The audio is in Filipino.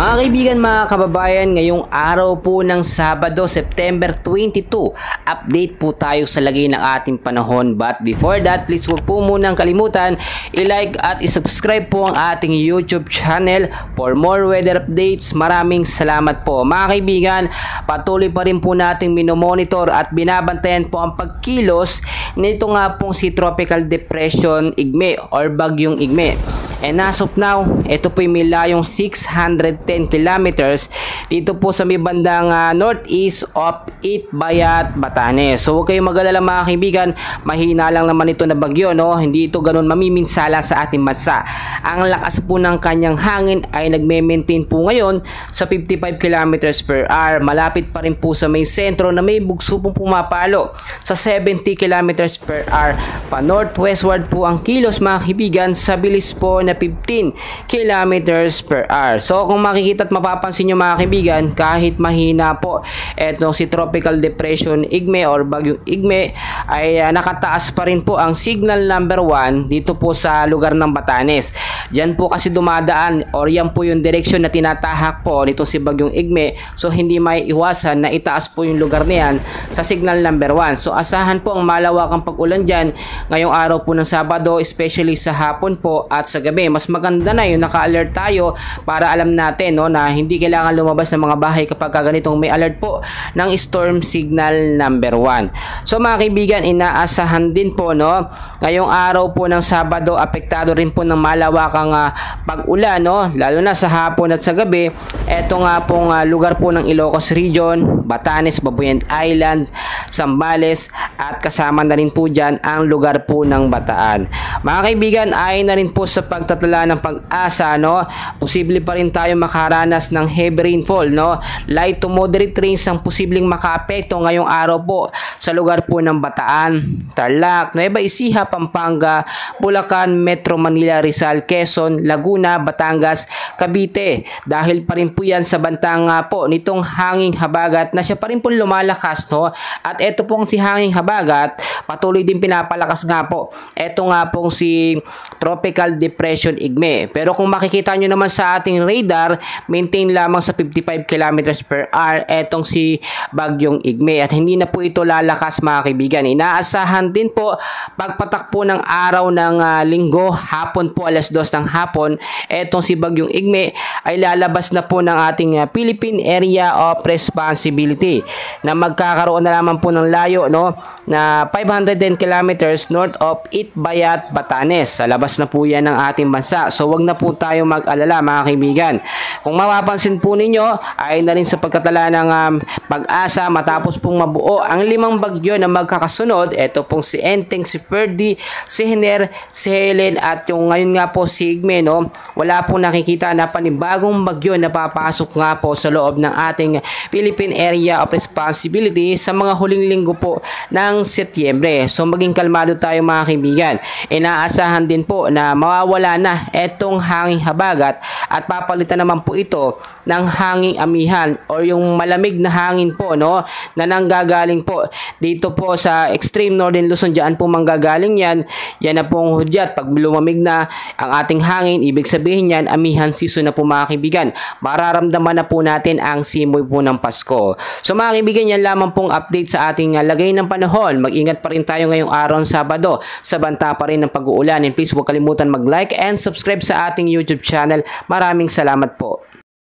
Mga kaibigan, mga kababayan, ngayong araw po ng Sabado, September 22, update po tayo sa lagay ng ating panahon. But before that, please huwag po munang kalimutan, i-like at i-subscribe po ang ating YouTube channel for more weather updates. Maraming salamat po. Mga kaibigan, patuloy pa rin po nating minomonitor at binabantayan po ang pagkilos nito nga pong si Tropical Depression Igme or Bagyong Igme. And as of now, ito po yung milayong 610 kilometers dito po sa may bandang northeast of Itbayat, Batanes. So huwag kayong mag-alala mga kaibigan, mahina lang naman ito na bagyo, no? Hindi ito ganun mamiminsala sa ating bansa. Ang lakas po ng kanyang hangin ay nagme-maintain po ngayon sa 55 kilometers per hour. Malapit pa rin po sa may sentro na may bugso pong pumapalo sa 70 kilometers per hour. Pa northwestward po ang kilos mga kaibigan sa bilis po na 15 kilometers per hour. So kung makikita at mapapansin nyo mga kaibigan, kahit mahina po etong si Tropical Depression Igme or Bagyong Igme ay nakataas pa rin po ang signal number 1 dito po sa lugar ng Batanes. Diyan po kasi dumadaan or yan po yung direksyon na tinatahak po nito si Bagyong Igme. So hindi may iwasan na itaas po yung lugar niyan sa signal number 1. So asahan po ang malawakang pag-ulan dyan ngayong araw po ng Sabado, especially sa hapon po at sa gabi. Mas maganda na yung naka-alert tayo para alam natin, no, na hindi kailangan lumabas ng mga bahay kapag ganitong may alert po ng storm signal number 1. So mga kaibigan, inaasahan din po, no, ngayong araw po ng Sabado, apektado rin po ng malawakang pag-ulan, no, lalo na sa hapon at sa gabi. Ito nga pong lugar po ng Ilocos Region, Batanes, Babuyan Island, Zambales at kasama na rin po dyan ang lugar po ng Bataan. Mga kaibigan, ay na rin po sa pagtatala ng pag-asa, no, posible pa rin tayo makaranas ng heavy rainfall, no. Light to moderate rains ang posibleng makaapekto ngayong araw po sa lugar po ng Bataan, Tarlac, Nueva Ecija, Pampanga, Bulacan, Metro Manila, Rizal, Quezon, Laguna, Batangas, Cavite. Dahil pa rin po yan sa bantang po nitong hanging habagat na siya pa rin po lumalakas, no. At eto pong si hanging habagat, patuloy din pinapalakas nga po. Eto nga pong si Tropical Depression Igme. Pero kung makikita nyo naman sa ating radar, maintain lamang sa 55 kilometers per hour etong si Bagyong Igme. At hindi na po ito lalakas mga kaibigan. Inaasahan din po pagpatak po ng araw ng linggo, hapon po alas 2 ng hapon, etong si Bagyong Igme ay lalabas na po ng ating Philippine Area of Responsibility na magkakaroon na naman po ng layo, no, na 510 kilometers north of Itbayat, Batanes. Sa labas na po yan ng ating bansa. So wag na po tayo mag-alala mga kaibigan. Kung mapapansin po ninyo, ay na rin sa pagkatala ng pag-asa matapos pong mabuo ang 5 bagyo na magkakasunod. Ito pong si Enteng, si Ferdy, si Hiner, si Helen at yung ngayon nga po si Igme, no. Wala pong nakikita na panibagong bagyo na papasok nga po sa loob ng ating Philippine Area of Responsibility sa mga huling linggo po ng Setyembre. So maging kalmado tayo mga kaibigan. Inaasahan din po na mawawala na etong hanging habagat at papalitan naman po ito ng hanging amihan or yung malamig na hangin po, no, na nanggagaling po dito po sa extreme northern Luzon. Diyan po manggagaling yan. Yan na pong hudyat. Pag lumamig na ang ating hangin, ibig sabihin yan, amihan season na po mga kaibigan. Mararamdaman na po natin ang simoy po ng Pasko. So mga kaibigan, yan lamang pong update sa ating lagay ng panahon. Mag-ingat pa rin tayo ngayong araw ng Sabado sa banta pa rin ng pag-uulan. And please huwag kalimutan mag-like and subscribe sa ating YouTube channel. Maraming salamat po.